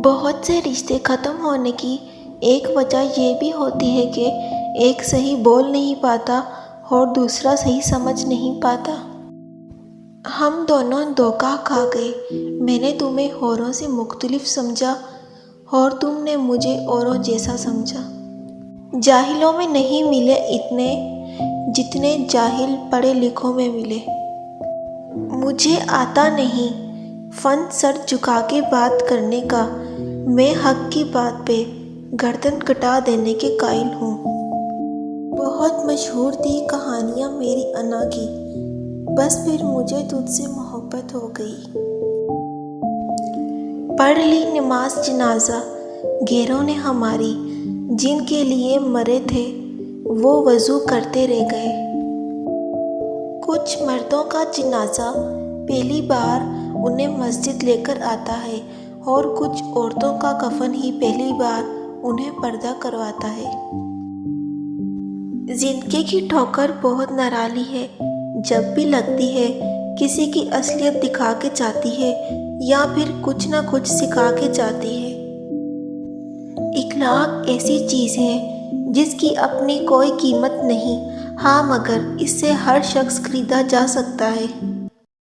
بہت سے رشتے ختم ہونے کی ایک وجہ یہ بھی ہوتی ہے کہ ایک صحیح بول نہیں پاتا اور دوسرا صحیح سمجھ نہیں پاتا۔ ہم دونوں دھوکہ کھا گئے۔ میں نے تمہیں اوروں سے مختلف سمجھا اور تم نے مجھے اوروں جیسا سمجھا۔ جاہلوں میں نہیں ملے اتنے جتنے جاہل پڑھے لکھوں میں ملے۔ مجھے آتا نہیں فن سر جھکا کے بات کرنے کا، میں حق کی بات پہ گردن کٹا دینے کے قائل ہوں۔ بہت مشہور تھی کہانیاں میری انا کی، بس پھر مجھے تجھ سے محبت ہو گئی۔ پڑھ لی نماز جنازہ غیروں نے ہماری، جن کے لیے مرے تھے وہ وضو کرتے رہ گئے۔ کچھ مردوں کا جنازہ پہلی بار انہیں مسجد لے کر آتا ہے اور کچھ عورتوں کا کفن ہی پہلی بار انہیں پردہ کرواتا ہے۔ زندگی کی ٹھوکر بہت نرالی ہے، جب بھی لگتی ہے کسی کی اصلیت دکھا کے جاتی ہے یا پھر کچھ نہ کچھ سکھا کے جاتی ہے۔ اخلاق ایسی چیز ہے جس کی اپنی کوئی قیمت نہیں، ہاں مگر اس سے ہر شخص خریدا جا سکتا ہے۔